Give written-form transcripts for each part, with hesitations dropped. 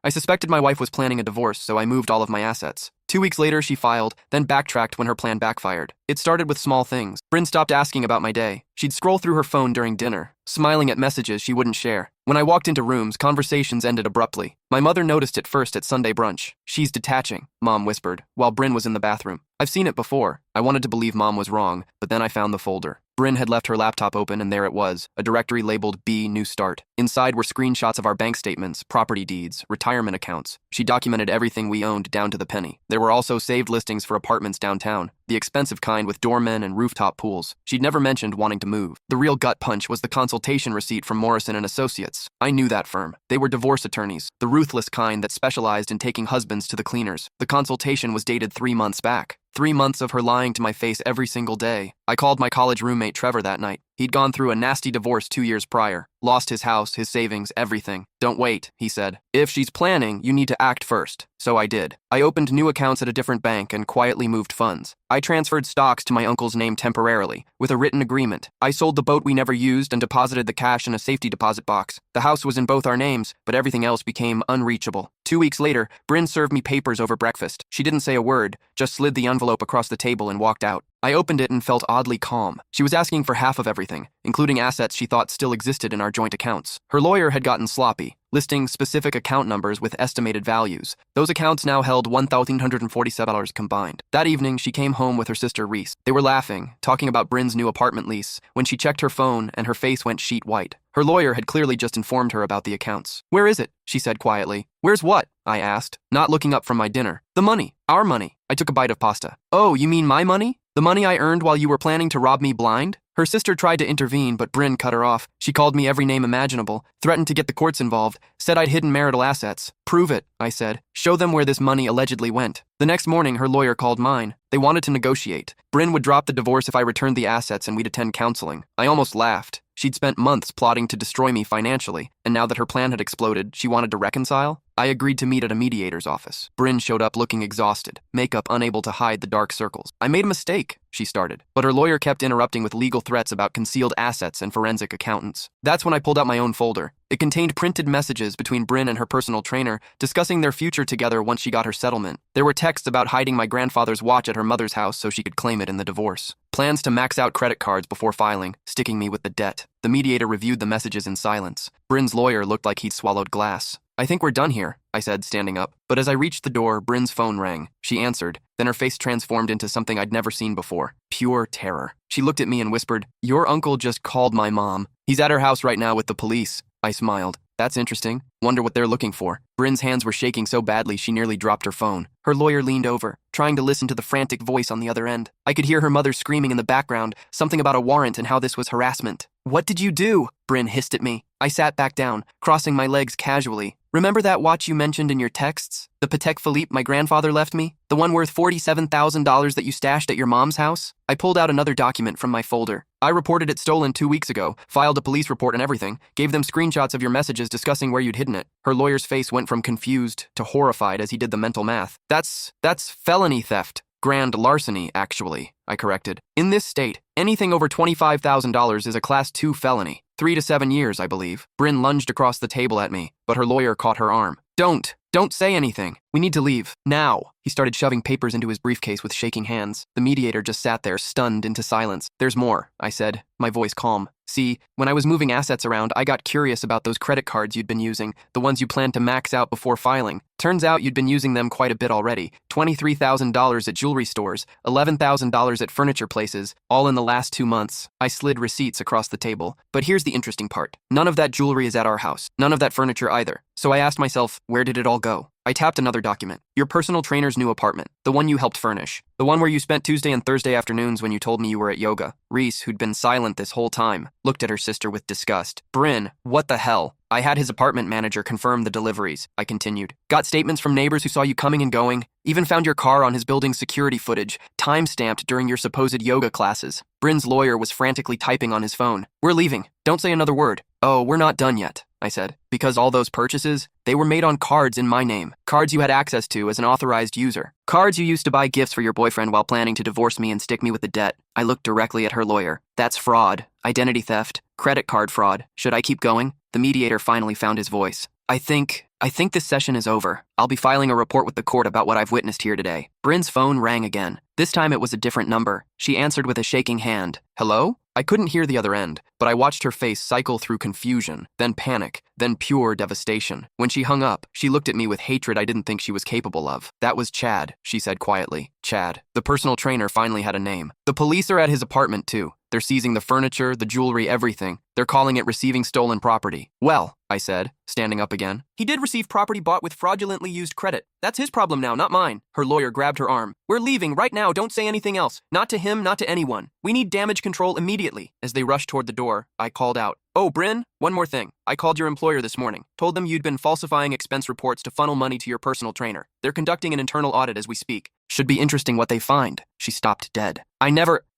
I suspected my wife was planning a divorce, so I moved all of my assets. 2 weeks later, she filed, then backtracked when her plan backfired. It started with small things. Bryn stopped asking about my day. She'd scroll through her phone during dinner, smiling at messages she wouldn't share. When I walked into rooms, conversations ended abruptly. My mother noticed it first at Sunday brunch. "She's detaching," Mom whispered, while Bryn was in the bathroom. I've seen it before. I wanted to believe Mom was wrong, but then I found the folder. Bryn had left her laptop open, and there it was, a directory labeled B New Start. Inside were screenshots of our bank statements, property deeds, retirement accounts. She documented everything we owned down to the penny. There were also saved listings for apartments downtown, the expensive kind with doormen and rooftop pools. She'd never mentioned wanting to move. The real gut punch was the consultation receipt from Morrison and Associates. I knew that firm. They were divorce attorneys, the ruthless kind that specialized in taking husbands to the cleaners. The consultation was dated 3 months back. 3 months of her lying to my face every single day. I called my college roommate Trevor that night. He'd gone through a nasty divorce 2 years prior. Lost his house, his savings, everything. "Don't wait," he said. "If she's planning, you need to act first." So I did. I opened new accounts at a different bank and quietly moved funds. I transferred stocks to my uncle's name temporarily, with a written agreement. I sold the boat we never used and deposited the cash in a safety deposit box. The house was in both our names, but everything else became unreachable. 2 weeks later, Bryn served me papers over breakfast. She didn't say a word, just slid the envelope across the table and walked out. I opened it and felt oddly calm. She was asking for half of everything, including assets she thought still existed in our joint accounts. Her lawyer had gotten sloppy, listing specific account numbers with estimated values. Those accounts now held $1,147 combined. That evening, she came home with her sister Reese. They were laughing, talking about Bryn's new apartment lease, when she checked her phone and her face went sheet white. Her lawyer had clearly just informed her about the accounts. "Where is it?" she said quietly. "Where's what?" I asked, not looking up from my dinner. "The money. Our money." I took a bite of pasta. "Oh, you mean my money? The money I earned while you were planning to rob me blind?" Her sister tried to intervene, but Bryn cut her off. She called me every name imaginable, threatened to get the courts involved, said I'd hidden marital assets. "Prove it," I said. "Show them where this money allegedly went." The next morning, her lawyer called mine. They wanted to negotiate. Bryn would drop the divorce if I returned the assets and we'd attend counseling. I almost laughed. She'd spent months plotting to destroy me financially, and now that her plan had exploded, she wanted to reconcile? I agreed to meet at a mediator's office. Bryn showed up looking exhausted, makeup unable to hide the dark circles. "I made a mistake," she started, but her lawyer kept interrupting with legal threats about concealed assets and forensic accountants. That's when I pulled out my own folder. It contained printed messages between Bryn and her personal trainer discussing their future together once she got her settlement. There were texts about hiding my grandfather's watch at her mother's house so she could claim it in the divorce. Plans to max out credit cards before filing, sticking me with the debt. The mediator reviewed the messages in silence. Bryn's lawyer looked like he'd swallowed glass. "I think we're done here," I said, standing up. But as I reached the door, Bryn's phone rang. She answered, then her face transformed into something I'd never seen before. Pure terror. She looked at me and whispered, "Your uncle just called my mom. He's at her house right now with the police." I smiled. "That's interesting. Wonder what they're looking for." Bryn's hands were shaking so badly she nearly dropped her phone. Her lawyer leaned over, trying to listen to the frantic voice on the other end. I could hear her mother screaming in the background, something about a warrant and how this was harassment. "What did you do?" Bryn hissed at me. I sat back down, crossing my legs casually. "Remember that watch you mentioned in your texts? The Patek Philippe my grandfather left me? The one worth $47,000 that you stashed at your mom's house?" I pulled out another document from my folder. "I reported it stolen 2 weeks ago, filed a police report and everything, gave them screenshots of your messages discussing where you'd hidden it." Her lawyer's face went from confused to horrified as he did the mental math. That's felony theft. Grand larceny, actually," I corrected. "In this state, anything over $25,000 is a Class 2 felony. 3 to 7 years, I believe." Bryn lunged across the table at me, but her lawyer caught her arm. Don't say anything. We need to leave. Now." He started shoving papers into his briefcase with shaking hands. The mediator just sat there, stunned into silence. "There's more," I said, my voice calm. "See, when I was moving assets around, I got curious about those credit cards you'd been using, the ones you planned to max out before filing. Turns out you'd been using them quite a bit already. $23,000 at jewelry stores, $11,000 at furniture places, all in the last 2 months. I slid receipts across the table. But here's the interesting part. None of that jewelry is at our house. None of that furniture either. So I asked myself, where did it all go? I tapped another document. Your personal trainer's new apartment. The one you helped furnish. The one where you spent Tuesday and Thursday afternoons when you told me you were at yoga. Reese, who'd been silent this whole time, looked at her sister with disgust. "Bryn, what the hell?" "I had his apartment manager confirm the deliveries," I continued. "Got statements from neighbors who saw you coming and going. Even found your car on his building's security footage, time-stamped during your supposed yoga classes." Bryn's lawyer was frantically typing on his phone. "We're leaving. Don't say another word." "Oh, we're not done yet," I said. "Because all those purchases, they were made on cards in my name. Cards you had access to as an authorized user. Cards you used to buy gifts for your boyfriend while planning to divorce me and stick me with the debt." I looked directly at her lawyer. "That's fraud. Identity theft. Credit card fraud. Should I keep going?" The mediator finally found his voice. I think this session is over. I'll be filing a report with the court about what I've witnessed here today. Bryn's phone rang again. This time it was a different number. She answered with a shaking hand. Hello? I couldn't hear the other end, but I watched her face cycle through confusion, then panic, then pure devastation. When she hung up, she looked at me with hatred I didn't think she was capable of. That was Chad, she said quietly. Chad. The personal trainer finally had a name. The police are at his apartment too. They're seizing the furniture, the jewelry, everything. They're calling it receiving stolen property. Well, I said, standing up again. He did receive property bought with fraudulently used credit. That's his problem now, not mine. Her lawyer grabbed her arm. We're leaving right now. Don't say anything else. Not to him, not to anyone. We need damage control immediately. As they rushed toward the door, I called out. Oh, Bryn, one more thing. I called your employer this morning. Told them you'd been falsifying expense reports to funnel money to your personal trainer. They're conducting an internal audit as we speak. Should be interesting what they find. She stopped dead.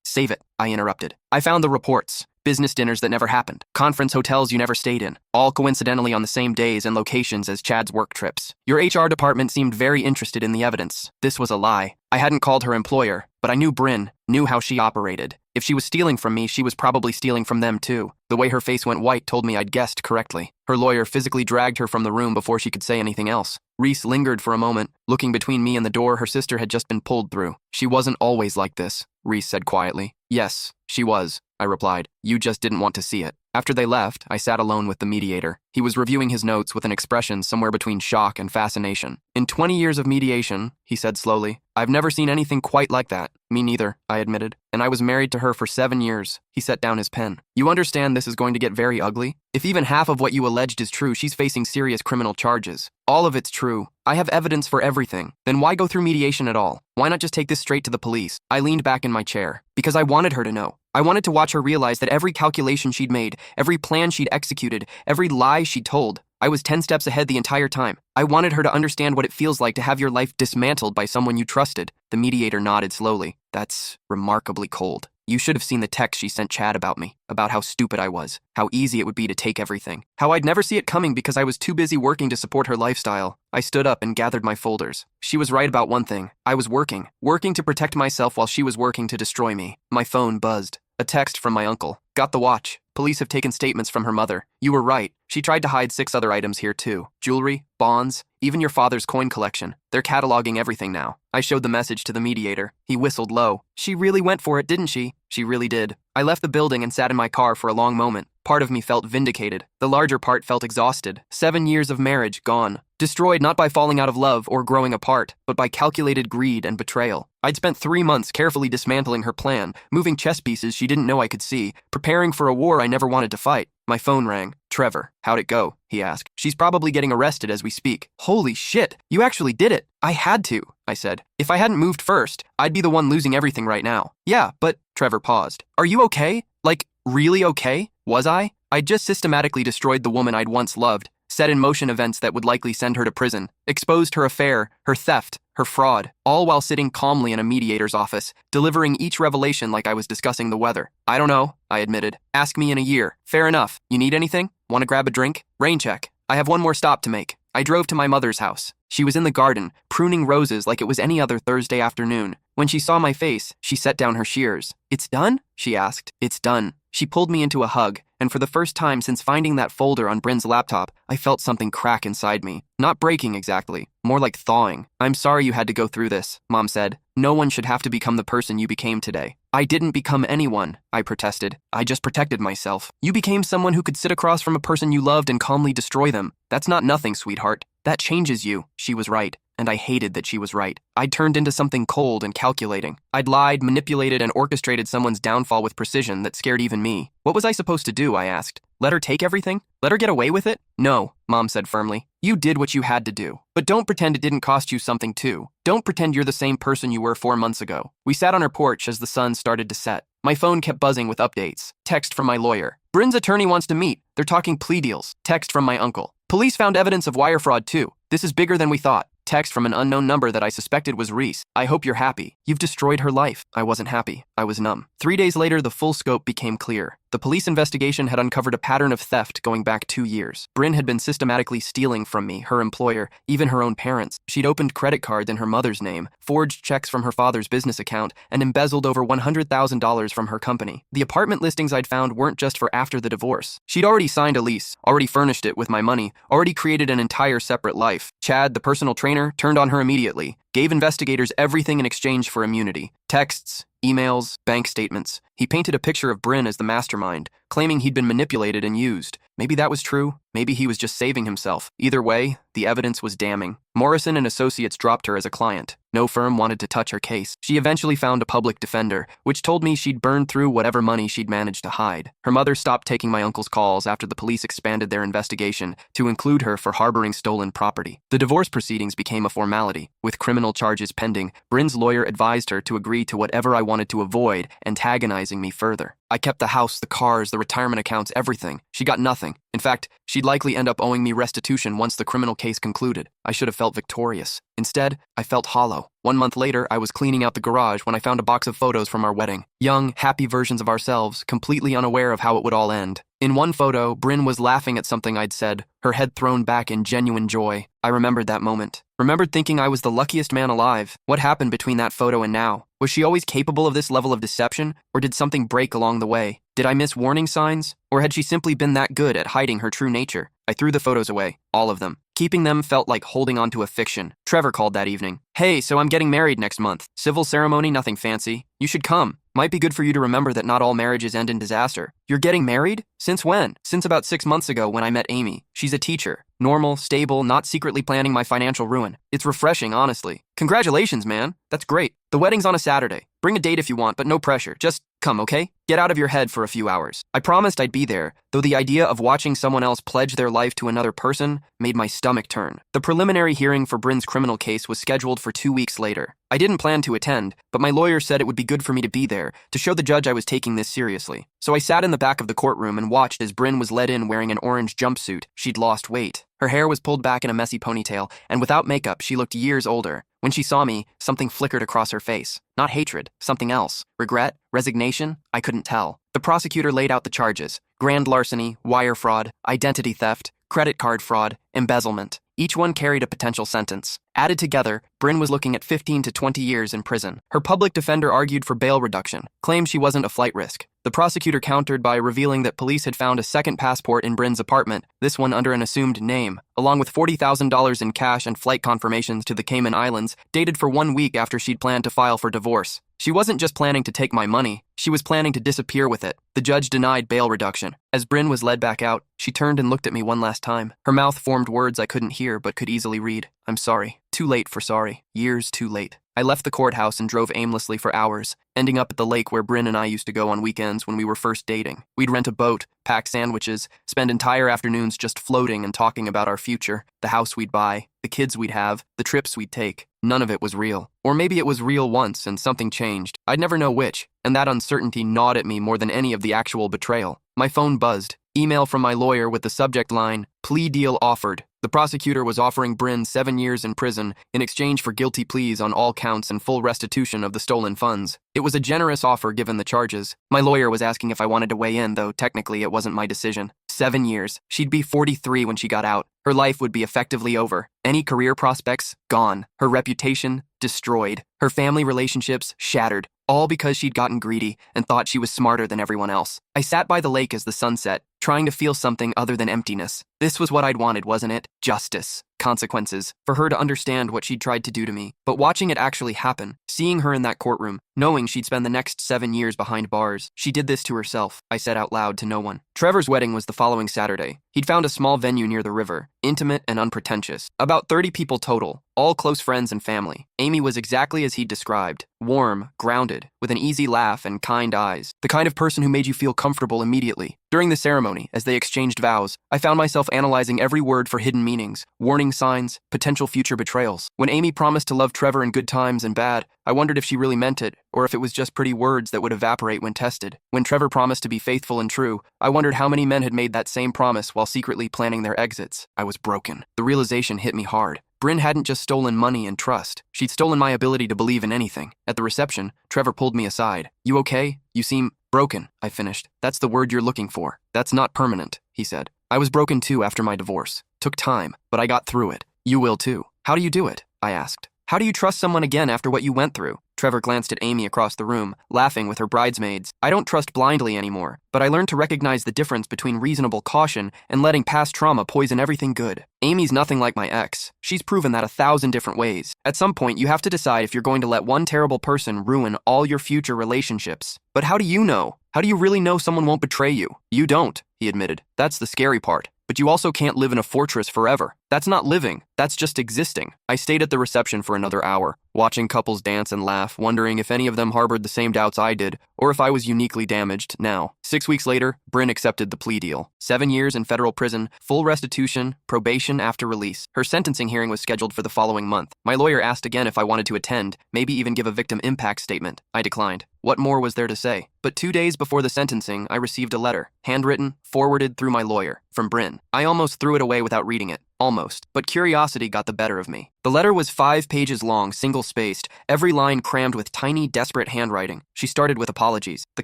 Save it, I interrupted. I found the reports. Business dinners that never happened. Conference hotels you never stayed in. All coincidentally on the same days and locations as Chad's work trips. Your HR department seemed very interested in the evidence. This was a lie. I hadn't called her employer, but I knew Bryn, knew how she operated. If she was stealing from me, she was probably stealing from them too. The way her face went white told me I'd guessed correctly. Her lawyer physically dragged her from the room before she could say anything else. Reese lingered for a moment, looking between me and the door her sister had just been pulled through. She wasn't always like this, Reese said quietly. Yes, she was, I replied. You just didn't want to see it. After they left, I sat alone with the mediator. He was reviewing his notes with an expression somewhere between shock and fascination. In 20 years of mediation, he said slowly, I've never seen anything quite like that. Me neither, I admitted. And I was married to her for 7 years. He set down his pen. You understand this is going to get very ugly? If even half of what you alleged is true, she's facing serious criminal charges. All of it's true. I have evidence for everything. Then why go through mediation at all? Why not just take this straight to the police? I leaned back in my chair. Because I wanted her to know. I wanted to watch her realize that every calculation she'd made, every plan she'd executed, every lie she'd told, I was 10 steps ahead the entire time. I wanted her to understand what it feels like to have your life dismantled by someone you trusted. The mediator nodded slowly. That's remarkably cold. You should have seen the text she sent Chad about me, about how stupid I was, how easy it would be to take everything, how I'd never see it coming because I was too busy working to support her lifestyle. I stood up and gathered my folders. She was right about one thing. I was working to protect myself while she was working to destroy me. My phone buzzed. A text from my uncle. Got the watch. Police have taken statements from her mother. You were right. She tried to hide 6 other items here too. Jewelry, bonds, even your father's coin collection. They're cataloging everything now. I showed the message to the mediator. He whistled low. She really went for it, didn't she? She really did. I left the building and sat in my car for a long moment. Part of me felt vindicated. The larger part felt exhausted. 7 years of marriage gone. Destroyed not by falling out of love or growing apart, but by calculated greed and betrayal. I'd spent 3 months carefully dismantling her plan, moving chess pieces she didn't know I could see, preparing for a war I never wanted to fight. My phone rang. Trevor, how'd it go? He asked. She's probably getting arrested as we speak. Holy shit, you actually did it. I had to, I said. If I hadn't moved first, I'd be the one losing everything right now. Yeah, but, Trevor paused. Are you okay? Like, really okay? Was I? I'd just systematically destroyed the woman I'd once loved, set in motion events that would likely send her to prison, exposed her affair, her theft, her fraud, all while sitting calmly in a mediator's office, delivering each revelation like I was discussing the weather. I don't know, I admitted. Ask me in a year. Fair enough. You need anything? Want to grab a drink? Rain check. I have one more stop to make. I drove to my mother's house. She was in the garden, pruning roses like it was any other Thursday afternoon. When she saw my face, she set down her shears. It's done? She asked. It's done. She pulled me into a hug, and for the first time since finding that folder on Bryn's laptop, I felt something crack inside me. Not breaking exactly, more like thawing. I'm sorry you had to go through this, Mom said. No one should have to become the person you became today. I didn't become anyone, I protested. I just protected myself. You became someone who could sit across from a person you loved and calmly destroy them. That's not nothing, sweetheart. That changes you. She was right. And I hated that she was right. I'd turned into something cold and calculating. I'd lied, manipulated, and orchestrated someone's downfall with precision that scared even me. What was I supposed to do, I asked. Let her take everything? Let her get away with it? No, Mom said firmly. You did what you had to do. But don't pretend it didn't cost you something too. Don't pretend you're the same person you were 4 months ago. We sat on her porch as the sun started to set. My phone kept buzzing with updates. Text from my lawyer. Bryn's attorney wants to meet. They're talking plea deals. Text from my uncle. Police found evidence of wire fraud too. This is bigger than we thought. Text from an unknown number that I suspected was Reese. I hope you're happy. You've destroyed her life. I wasn't happy. I was numb. 3 days later, the full scope became clear. The police investigation had uncovered a pattern of theft going back 2 years. Bryn had been systematically stealing from me, her employer, even her own parents. She'd opened credit cards in her mother's name, forged checks from her father's business account, and embezzled over $100,000 from her company. The apartment listings I'd found weren't just for after the divorce. She'd already signed a lease, already furnished it with my money, already created an entire separate life. Chad, the personal trainer, turned on her immediately, gave investigators everything in exchange for immunity. Texts, emails, bank statements. He painted a picture of Bryn as the mastermind, claiming he'd been manipulated and used. Maybe that was true. Maybe he was just saving himself. Either way, the evidence was damning. Morrison and Associates dropped her as a client. No firm wanted to touch her case. She eventually found a public defender, which told me she'd burned through whatever money she'd managed to hide. Her mother stopped taking my uncle's calls after the police expanded their investigation to include her for harboring stolen property. The divorce proceedings became a formality. With criminal charges pending, Bryn's lawyer advised her to agree to whatever I wanted to avoid, antagonizing me further. I kept the house, the cars, the retirement accounts, everything. She got nothing. In fact, she'd likely end up owing me restitution once the criminal case concluded. I should have felt victorious. Instead, I felt hollow. 1 month later, I was cleaning out the garage when I found a box of photos from our wedding. Young, happy versions of ourselves, completely unaware of how it would all end. In one photo, Bryn was laughing at something I'd said, her head thrown back in genuine joy. I remembered that moment. Remembered thinking I was the luckiest man alive. What happened between that photo and now? Was she always capable of this level of deception, or did something break along the way? Did I miss warning signs, or had she simply been that good at hiding her true nature? I threw the photos away, all of them. Keeping them felt like holding on to a fiction. Trevor called that evening. Hey, so I'm getting married next month. Civil ceremony, nothing fancy. You should come. Might be good for you to remember that not all marriages end in disaster. You're getting married? Since when? Since about 6 months ago when I met Amy. She's a teacher. Normal, stable, not secretly planning my financial ruin. It's refreshing, honestly. Congratulations, man. That's great. The wedding's on a Saturday. Bring a date if you want, but no pressure. Just come, okay? Get out of your head for a few hours. I promised I'd be there, though the idea of watching someone else pledge their life to another person made my stomach turn. The preliminary hearing for Bryn's criminal case was scheduled for 2 weeks later. I didn't plan to attend, but my lawyer said it would be good for me to be there, to show the judge I was taking this seriously. So I sat in the back of the courtroom and watched as Bryn was led in wearing an orange jumpsuit. She'd lost weight. Her hair was pulled back in a messy ponytail, and without makeup, she looked years older. When she saw me, something flickered across her face. Not hatred, something else. Regret? Resignation? I couldn't tell. The prosecutor laid out the charges: grand larceny, wire fraud, identity theft, credit card fraud, embezzlement. Each one carried a potential sentence. Added together, Bryn was looking at 15 to 20 years in prison. Her public defender argued for bail reduction, claimed she wasn't a flight risk. The prosecutor countered by revealing that police had found a second passport in Bryn's apartment, this one under an assumed name, along with $40,000 in cash and flight confirmations to the Cayman Islands, dated for 1 week after she'd planned to file for divorce. She wasn't just planning to take my money, she was planning to disappear with it. The judge denied bail reduction. As Bryn was led back out, she turned and looked at me one last time. Her mouth formed words I couldn't hear but could easily read. I'm sorry. Too late for sorry. Years too late. I left the courthouse and drove aimlessly for hours, ending up at the lake where Bryn and I used to go on weekends when we were first dating. We'd rent a boat, pack sandwiches, spend entire afternoons just floating and talking about our future, the house we'd buy, the kids we'd have, the trips we'd take. None of it was real. Or maybe it was real once and something changed. I'd never know which, and that uncertainty gnawed at me more than any of the actual betrayal. My phone buzzed. Email from my lawyer with the subject line, plea deal offered. The prosecutor was offering Bryn 7 years in prison in exchange for guilty pleas on all counts and full restitution of the stolen funds. It was a generous offer given the charges. My lawyer was asking if I wanted to weigh in, though technically it wasn't my decision. 7 years. She'd be 43 when she got out. Her life would be effectively over. Any career prospects, gone. Her reputation, destroyed. Her family relationships, shattered. All because she'd gotten greedy and thought she was smarter than everyone else. I sat by the lake as the sun set, trying to feel something other than emptiness. This was what I'd wanted, wasn't it? Justice. Consequences. For her to understand what she'd tried to do to me. But watching it actually happen, seeing her in that courtroom, knowing she'd spend the next 7 years behind bars, she did this to herself, I said out loud to no one. Trevor's wedding was the following Saturday. He'd found a small venue near the river, intimate and unpretentious. About 30 people total, all close friends and family. Amy was exactly as he'd described. Warm, grounded, with an easy laugh and kind eyes. The kind of person who made you feel comfortable immediately. During the ceremony, as they exchanged vows, I found myself analyzing every word for hidden meanings, warning signs, potential future betrayals. When Amy promised to love Trevor in good times and bad, I wondered if she really meant it, or if it was just pretty words that would evaporate when tested. When Trevor promised to be faithful and true, I wondered how many men had made that same promise while secretly planning their exits. I was broken. The realization hit me hard. Bryn hadn't just stolen money and trust. She'd stolen my ability to believe in anything. At the reception, Trevor pulled me aside. "You okay? You seem broken," I finished. "That's the word you're looking for. That's not permanent," he said. "I was broken too after my divorce. Took time, but I got through it. You will too." "How do you do it?" I asked. "How do you trust someone again after what you went through?" Trevor glanced at Amy across the room, laughing with her bridesmaids. "I don't trust blindly anymore, but I learned to recognize the difference between reasonable caution and letting past trauma poison everything good. Amy's nothing like my ex. She's proven that 1,000 different ways. At some point, you have to decide if you're going to let one terrible person ruin all your future relationships. But how do you know? How do you really know someone won't betray you? You don't," he admitted. "That's the scary part. But you also can't live in a fortress forever. That's not living. That's just existing." I stayed at the reception for another hour, watching couples dance and laugh, wondering if any of them harbored the same doubts I did, or if I was uniquely damaged now. 6 weeks later, Bryn accepted the plea deal. 7 years in federal prison, full restitution, probation after release. Her sentencing hearing was scheduled for the following month. My lawyer asked again if I wanted to attend, maybe even give a victim impact statement. I declined. What more was there to say? But 2 days before the sentencing, I received a letter, handwritten, forwarded through my lawyer, from Bryn. I almost threw it away without reading it. Almost. But curiosity got the better of me. The letter was 5 pages long, single-spaced, every line crammed with tiny, desperate handwriting. She started with apologies, the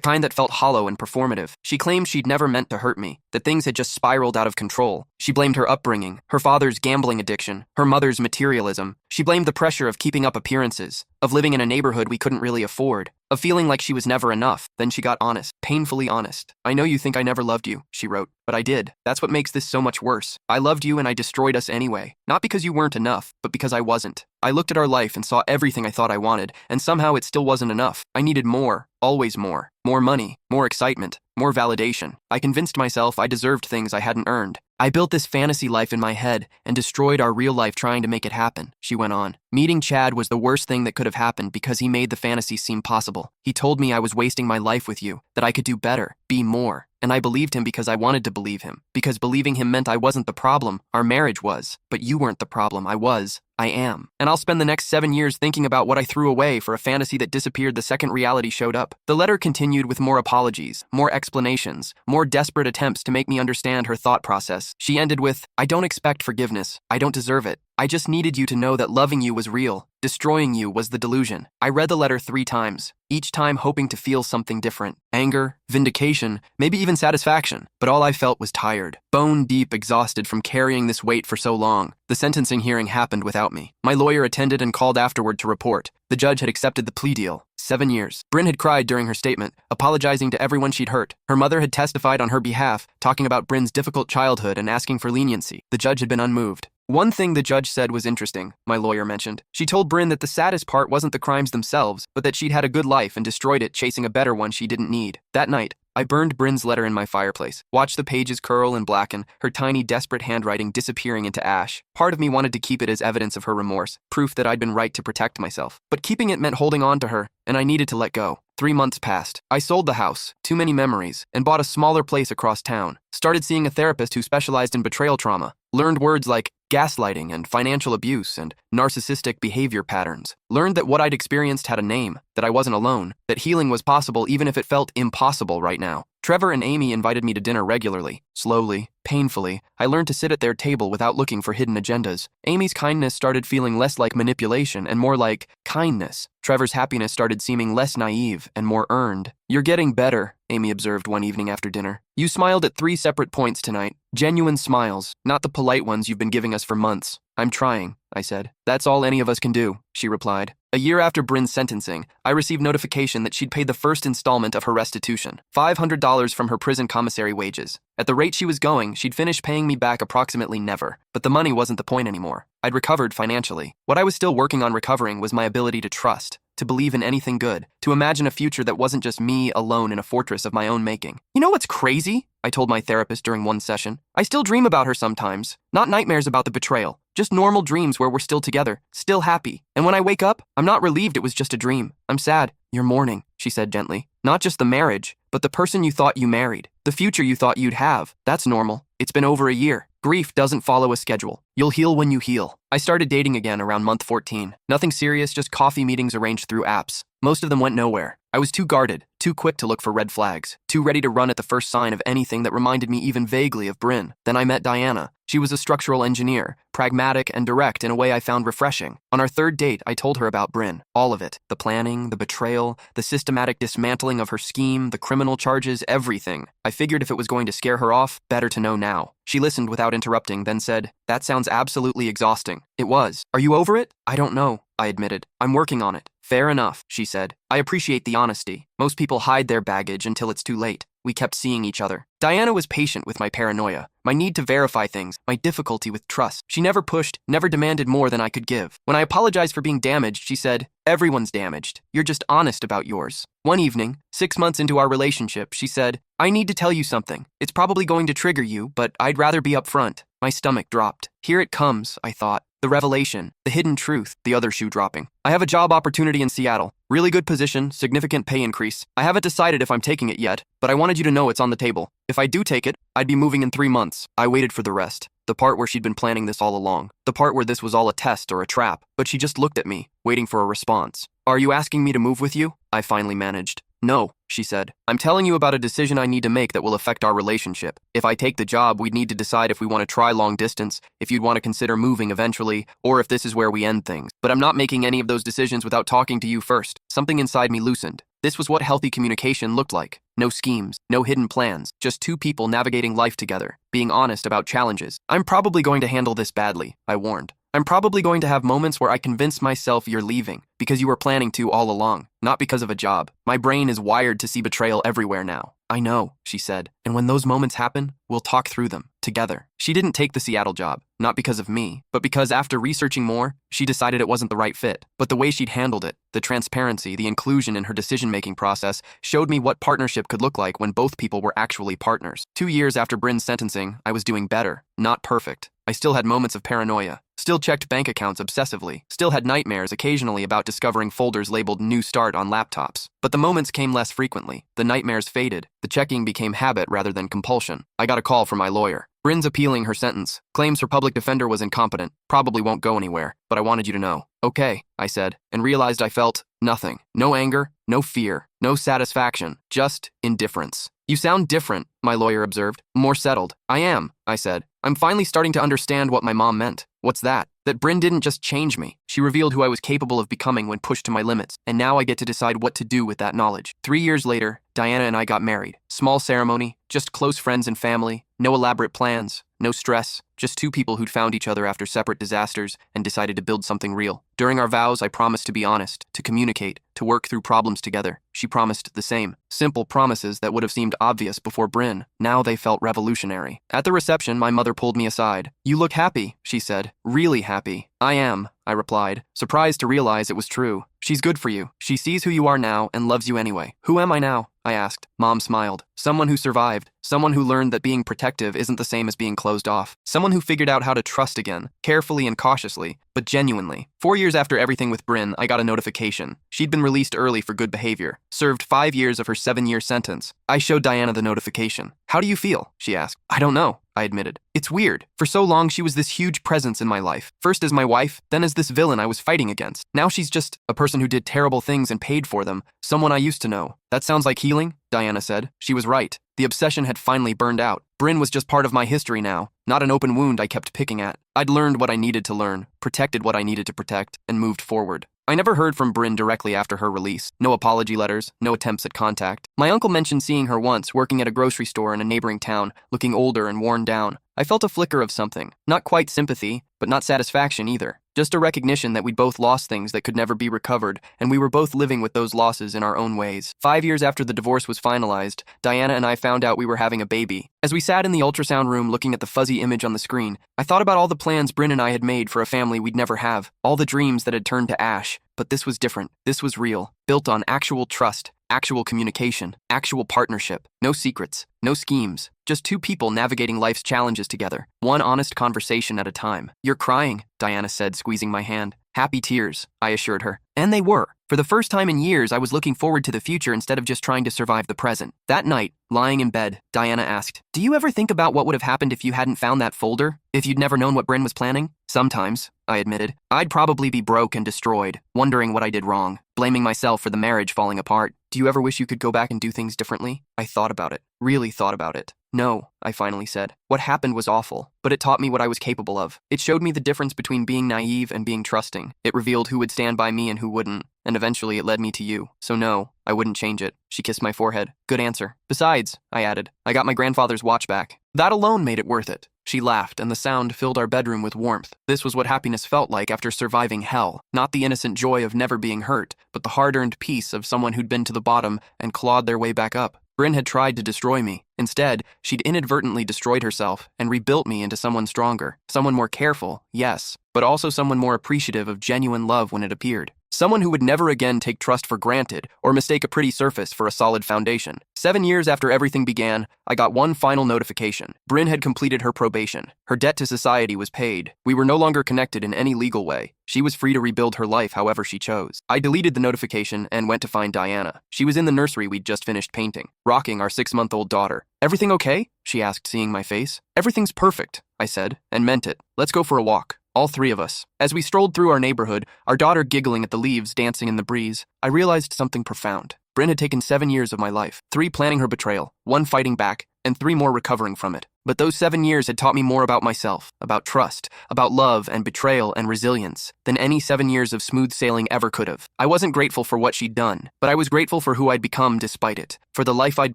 kind that felt hollow and performative. She claimed she'd never meant to hurt me, that things had just spiraled out of control. She blamed her upbringing, her father's gambling addiction, her mother's materialism. She blamed the pressure of keeping up appearances, of living in a neighborhood we couldn't really afford, of feeling like she was never enough. Then she got honest, painfully honest. "I know you think I never loved you," she wrote, "but I did. That's what makes this so much worse. I loved you and I destroyed us anyway. Not because you weren't enough, but because I wasn't. I looked at our life and saw everything I thought I wanted, and somehow it still wasn't enough. I needed more, always more. More money, more excitement, more validation. I convinced myself I deserved things I hadn't earned. I built this fantasy life in my head and destroyed our real life trying to make it happen," she went on. "Meeting Chad was the worst thing that could have happened because he made the fantasy seem possible. He told me I was wasting my life with you, that I could do better, be more. And I believed him because I wanted to believe him, because believing him meant I wasn't the problem, our marriage was. But you weren't the problem, I was. I am. And I'll spend the next 7 years thinking about what I threw away for a fantasy that disappeared the second reality showed up." The letter continued with more apologies, more explanations, more desperate attempts to make me understand her thought process. She ended with, "I don't expect forgiveness. I don't deserve it. I just needed you to know that loving you was real. Destroying you was the delusion." I read the letter 3 times, each time hoping to feel something different. Anger, vindication, maybe even satisfaction. But all I felt was tired, bone deep exhausted from carrying this weight for so long. The sentencing hearing happened without me. My lawyer attended and called afterward to report. The judge had accepted the plea deal. 7 years. Bryn had cried during her statement, apologizing to everyone she'd hurt. Her mother had testified on her behalf, talking about Bryn's difficult childhood and asking for leniency. The judge had been unmoved. One thing the judge said was interesting, my lawyer mentioned. She told Bryn that the saddest part wasn't the crimes themselves, but that she'd had a good life and destroyed it chasing a better one she didn't need. That night, I burned Bryn's letter in my fireplace, watched the pages curl and blacken, her tiny, desperate handwriting disappearing into ash. Part of me wanted to keep it as evidence of her remorse, proof that I'd been right to protect myself. But keeping it meant holding on to her, and I needed to let go. 3 months passed. I sold the house, too many memories, and bought a smaller place across town. Started seeing a therapist who specialized in betrayal trauma. Learned words like gaslighting and financial abuse and narcissistic behavior patterns. Learned that what I'd experienced had a name, that I wasn't alone, that healing was possible even if it felt impossible right now. Trevor and Amy invited me to dinner regularly. Slowly, painfully, I learned to sit at their table without looking for hidden agendas. Amy's kindness started feeling less like manipulation and more like kindness. Trevor's happiness started seeming less naive and more earned. "You're getting better," Amy observed one evening after dinner. "You smiled at 3 separate points tonight. Genuine smiles, not the polite ones you've been giving us for months." "I'm trying," I said. "That's all any of us can do," she replied. A year after Bryn's sentencing, I received notification that she'd paid the first installment of her restitution, $500 from her prison commissary wages. At the rate she was going, she'd finish paying me back approximately never. But the money wasn't the point anymore. I'd recovered financially. What I was still working on recovering was my ability to trust, to believe in anything good, to imagine a future that wasn't just me alone in a fortress of my own making. "You know what's crazy?" I told my therapist during one session. "I still dream about her sometimes. Not nightmares about the betrayal. Just normal dreams where we're still together, still happy. And when I wake up, I'm not relieved it was just a dream. I'm sad." "You're mourning," she said gently. "Not just the marriage, but the person you thought you married. The future you thought you'd have. That's normal. It's been over a year. Grief doesn't follow a schedule. You'll heal when you heal." I started dating again around month 14. Nothing serious, just coffee meetings arranged through apps. Most of them went nowhere. I was too guarded, too quick to look for red flags, too ready to run at the first sign of anything that reminded me even vaguely of Bryn. Then I met Diana. She was a structural engineer, pragmatic and direct in a way I found refreshing. On our third date, I told her about Bryn. All of it. The planning, the betrayal, the systematic dismantling of her scheme, the criminal charges, everything. I figured if it was going to scare her off, better to know now. She listened without interrupting, then said, "That sounds absolutely exhausting." It was. "Are you over it?" "I don't know," I admitted. "I'm working on it." "Fair enough," she said. "I appreciate the honesty. Most people hide their baggage until it's too late." We kept seeing each other. Diana was patient with my paranoia, my need to verify things, my difficulty with trust. She never pushed, never demanded more than I could give. When I apologized for being damaged, she said, "Everyone's damaged. You're just honest about yours." One evening, 6 months into our relationship, she said, "I need to tell you something. It's probably going to trigger you, but I'd rather be upfront." My stomach dropped. Here it comes, I thought. The revelation, the hidden truth, the other shoe dropping. "I have a job opportunity in Seattle. Really good position, significant pay increase. I haven't decided if I'm taking it yet, but I wanted you to know it's on the table. If I do take it, I'd be moving in 3 months." I waited for the rest. The part where she'd been planning this all along. The part where this was all a test or a trap. But she just looked at me, waiting for a response. "Are you asking me to move with you?" I finally managed. "No," she said. "I'm telling you about a decision I need to make that will affect our relationship. If I take the job, we'd need to decide if we want to try long distance, if you'd want to consider moving eventually, or if this is where we end things. But I'm not making any of those decisions without talking to you first." Something inside me loosened. This was what healthy communication looked like. No schemes, no hidden plans, just two people navigating life together, being honest about challenges. "I'm probably going to handle this badly," I warned. "I'm probably going to have moments where I convince myself you're leaving, because you were planning to all along, not because of a job. My brain is wired to see betrayal everywhere now." "I know," she said. "And when those moments happen, we'll talk through them, together." She didn't take the Seattle job, not because of me, but because after researching more, she decided it wasn't the right fit. But the way she'd handled it, the transparency, the inclusion in her decision-making process, showed me what partnership could look like when both people were actually partners. 2 years after Bryn's sentencing, I was doing better, not perfect. I still had moments of paranoia, still checked bank accounts obsessively, still had nightmares occasionally about discovering folders labeled New Start on laptops. But the moments came less frequently. The nightmares faded. The checking became habit rather than compulsion. I got a call from my lawyer. "Bryn's appealing her sentence. Claims her public defender was incompetent. Probably won't go anywhere, but I wanted you to know." "Okay," I said, and realized I felt nothing. No anger, no fear, no satisfaction, just indifference. "You sound different," my lawyer observed. "More settled." "I am," I said. "I'm finally starting to understand what my mom meant." "What's that?" "That Bryn didn't just change me. She revealed who I was capable of becoming when pushed to my limits, and now I get to decide what to do with that knowledge." 3 years later, Diana and I got married. Small ceremony, just close friends and family, no elaborate plans, no stress, just two people who'd found each other after separate disasters and decided to build something real. During our vows, I promised to be honest, to communicate, to work through problems together. She promised the same. Simple promises that would have seemed obvious before Bryn. Now they felt revolutionary. At the reception, my mother pulled me aside. "You look happy," she said. "Really happy." "I am," I replied, surprised to realize it was true. "She's good for you. She sees who you are now and loves you anyway." "Who am I now?" I asked. Mom smiled. "Someone who survived. Someone who learned that being protective isn't the same as being closed off. Someone who figured out how to trust again, carefully and cautiously, but genuinely." 4 years after everything with Bryn, I got a notification. She'd been released early for good behavior, served 5 years of her 7-year sentence. I showed Diana the notification. "How do you feel?" she asked. "I don't know," I admitted. "It's weird. For so long, she was this huge presence in my life. First as my wife, then as this villain I was fighting against. Now she's just a person who did terrible things and paid for them, someone I used to know." "That sounds like healing," Diana said. She was right. The obsession had finally burned out. Bryn was just part of my history now, not an open wound I kept picking at. I'd learned what I needed to learn, protected what I needed to protect, and moved forward. I never heard from Bryn directly after her release. No apology letters, no attempts at contact. My uncle mentioned seeing her once, working at a grocery store in a neighboring town, looking older and worn down. I felt a flicker of something. Not quite sympathy, but not satisfaction either. Just a recognition that we'd both lost things that could never be recovered, and we were both living with those losses in our own ways. 5 years after the divorce was finalized, Diana and I found out we were having a baby. As we sat in the ultrasound room looking at the fuzzy image on the screen, I thought about all the plans Bryn and I had made for a family we'd never have, all the dreams that had turned to ash. But this was different. This was real, built on actual trust, actual communication, actual partnership. No secrets, no schemes, just two people navigating life's challenges together, one honest conversation at a time. "You're crying," Diana said, squeezing my hand. "Happy tears," I assured her. And they were. For the first time in years, I was looking forward to the future instead of just trying to survive the present. That night, lying in bed, Diana asked, "Do you ever think about what would have happened if you hadn't found that folder? If you'd never known what Bryn was planning?" "Sometimes," I admitted. "I'd probably be broke and destroyed, wondering what I did wrong, blaming myself for the marriage falling apart. Do you ever wish you could go back and do things differently? I thought about it. Really thought about it. No, I finally said. What happened was awful, but it taught me what I was capable of. It showed me the difference between being naive and being trusting. It revealed who would stand by me and who wouldn't, and eventually it led me to you. So no, I wouldn't change it. She kissed my forehead. Good answer. Besides, I added, I got my grandfather's watch back. That alone made it worth it. She laughed, and the sound filled our bedroom with warmth. This was what happiness felt like after surviving hell. Not the innocent joy of never being hurt, but the hard-earned peace of someone who'd been to the bottom and clawed their way back up. Bryn had tried to destroy me. Instead, she'd inadvertently destroyed herself and rebuilt me into someone stronger, someone more careful, yes, but also someone more appreciative of genuine love when it appeared. Someone who would never again take trust for granted or mistake a pretty surface for a solid foundation. 7 years after everything began, I got one final notification. Bryn had completed her probation. Her debt to society was paid. We were no longer connected in any legal way. She was free to rebuild her life however she chose. I deleted the notification and went to find Diana. She was in the nursery we'd just finished painting, rocking our 6-month-old daughter. Everything okay? She asked, seeing my face. Everything's perfect, I said, and meant it. Let's go for a walk. All 3 of us. As we strolled through our neighborhood, our daughter giggling at the leaves dancing in the breeze, I realized something profound. Bryn had taken 7 years of my life, 3 planning her betrayal, 1 fighting back, and 3 more recovering from it. But those 7 years had taught me more about myself, about trust, about love and betrayal and resilience than any 7 years of smooth sailing ever could have. I wasn't grateful for what she'd done, but I was grateful for who I'd become despite it, for the life I'd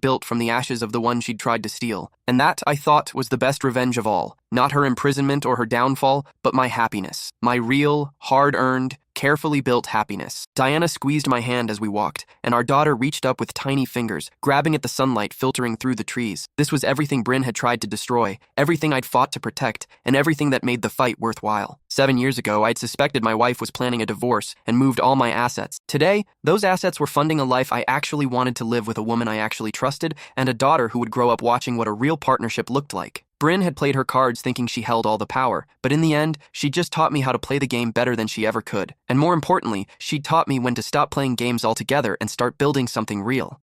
built from the ashes of the one she'd tried to steal. And that, I thought, was the best revenge of all. Not her imprisonment or her downfall, but my happiness. My real, hard-earned, carefully built happiness. Diana squeezed my hand as we walked, and our daughter reached up with tiny fingers, grabbing at the sunlight filtering through the trees. This was everything Bryn had tried to destroy, everything I'd fought to protect, and everything that made the fight worthwhile. 7 years ago, I'd suspected my wife was planning a divorce and moved all my assets. Today, those assets were funding a life I actually wanted to live with a woman I actually trusted and a daughter who would grow up watching what a real partnership looked like. Bryn had played her cards thinking she held all the power, but in the end, she just taught me how to play the game better than she ever could. And more importantly, she taught me when to stop playing games altogether and start building something real.